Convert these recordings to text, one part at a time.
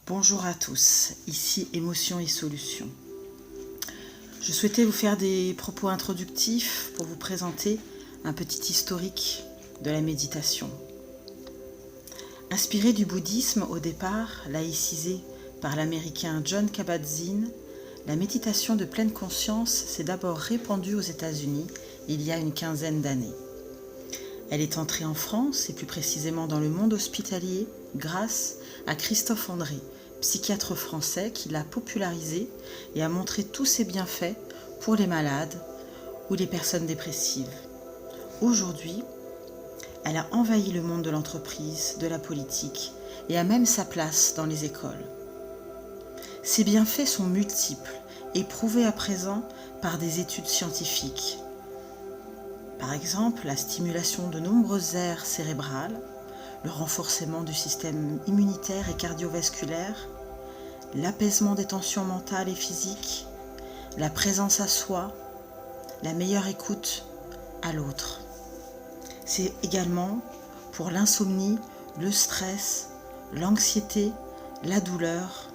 Bonjour à tous, ici Émotions et Solutions. Je souhaitais vous faire des propos introductifs pour vous présenter un petit historique de la méditation. Inspiré du bouddhisme au départ, laïcisé par l'américain Jon Kabat-Zinn, la méditation de pleine conscience s'est d'abord répandue aux États-Unis il y a une quinzaine d'années. Elle est entrée en France et plus précisément dans le monde hospitalier grâce à Christophe André, psychiatre français qui l'a popularisée et a montré tous ses bienfaits pour les malades ou les personnes dépressives. Aujourd'hui, elle a envahi le monde de l'entreprise, de la politique et a même sa place dans les écoles. Ses bienfaits sont multiples et prouvés à présent par des études scientifiques. Par exemple, la stimulation de nombreuses aires cérébrales, le renforcement du système immunitaire et cardiovasculaire, l'apaisement des tensions mentales et physiques, la présence à soi, la meilleure écoute à l'autre. C'est également pour l'insomnie, le stress, l'anxiété, la douleur,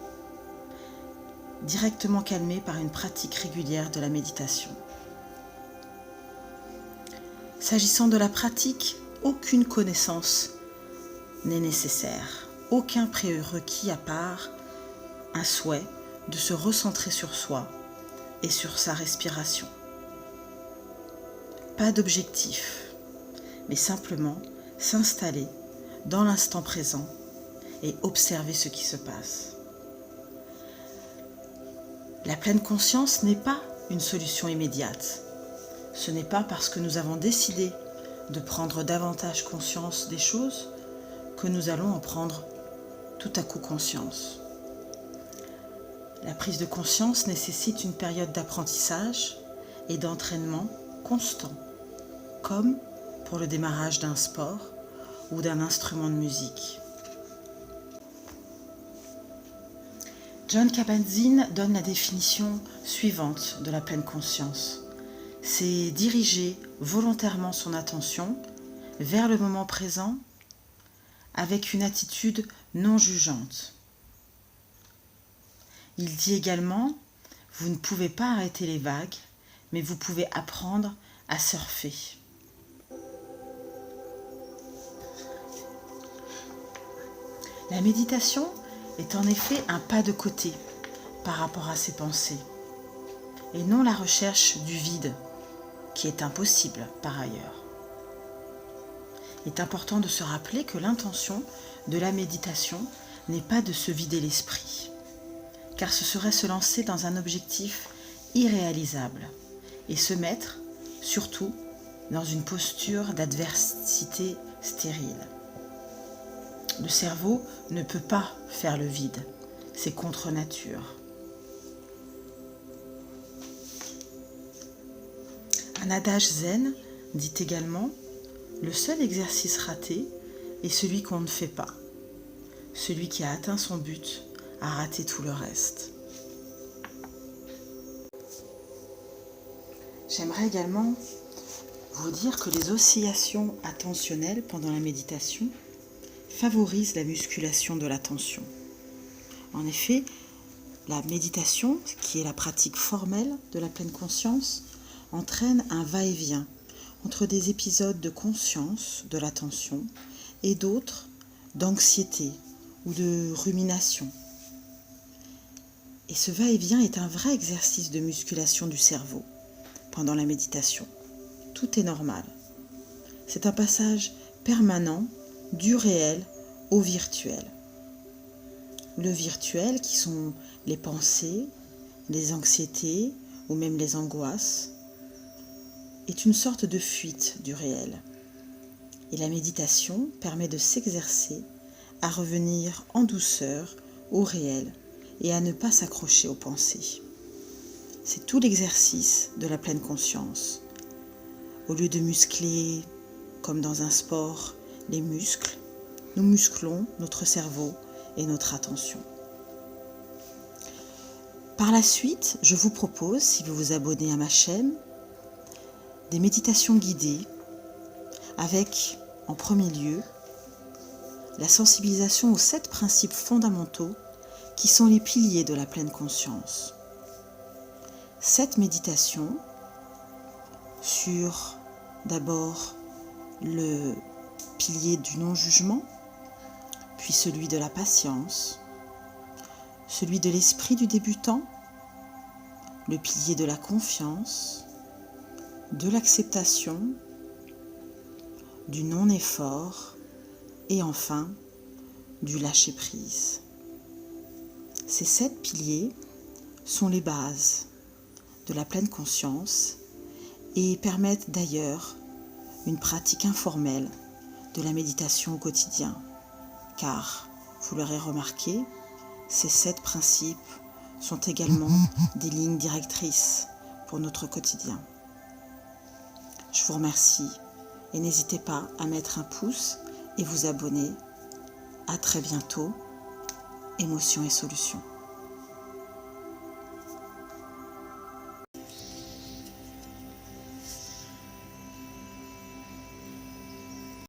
directement calmée par une pratique régulière de la méditation. S'agissant de la pratique, aucune connaissance n'est nécessaire, aucun prérequis à part un souhait de se recentrer sur soi et sur sa respiration. Pas d'objectif, mais simplement s'installer dans l'instant présent et observer ce qui se passe. La pleine conscience n'est pas une solution immédiate. Ce n'est pas parce que nous avons décidé de prendre davantage conscience des choses que nous allons en prendre tout à coup conscience. La prise de conscience nécessite une période d'apprentissage et d'entraînement constant, comme pour le démarrage d'un sport ou d'un instrument de musique. Jon Kabat-Zinn donne la définition suivante de la pleine conscience. C'est diriger volontairement son attention vers le moment présent avec une attitude non jugeante. Il dit également, vous ne pouvez pas arrêter les vagues, mais vous pouvez apprendre à surfer. La méditation est en effet un pas de côté par rapport à ses pensées, et non la recherche du vide, qui est impossible par ailleurs. Il est important de se rappeler que l'intention de la méditation n'est pas de se vider l'esprit, car ce serait se lancer dans un objectif irréalisable et se mettre, surtout, dans une posture d'adversité stérile. Le cerveau ne peut pas faire le vide, c'est contre nature. Un adage zen dit également « Le seul exercice raté est celui qu'on ne fait pas. Celui qui a atteint son but a raté tout le reste. » J'aimerais également vous dire que les oscillations attentionnelles pendant la méditation favorisent la musculation de l'attention. En effet, la méditation, qui est la pratique formelle de la pleine conscience, entraîne un va-et-vient entre des épisodes de conscience de l'attention et d'autres d'anxiété ou de rumination. Et ce va-et-vient est un vrai exercice de musculation du cerveau pendant la méditation. Tout est normal. C'est un passage permanent du réel au virtuel. Le virtuel, qui sont les pensées, les anxiétés ou même les angoisses, est une sorte de fuite du réel. Et la méditation permet de s'exercer à revenir en douceur au réel et à ne pas s'accrocher aux pensées. C'est tout l'exercice de la pleine conscience. Au lieu de muscler, comme dans un sport, les muscles, nous musclons notre cerveau et notre attention. Par la suite, je vous propose, si vous vous abonnez à ma chaîne, des méditations guidées avec, en premier lieu, la sensibilisation aux 7 principes fondamentaux qui sont les piliers de la pleine conscience. Cette méditation sur d'abord le pilier du non-jugement, puis celui de la patience, celui de l'esprit du débutant, le pilier de la confiance, de l'acceptation, du non-effort et enfin du lâcher-prise. Ces 7 piliers sont les bases de la pleine conscience et permettent d'ailleurs une pratique informelle de la méditation au quotidien, car, vous l'aurez remarqué, ces 7 principes sont également des lignes directrices pour notre quotidien. Je vous remercie et n'hésitez pas à mettre un pouce et vous abonner. À très bientôt. Émotions et solutions.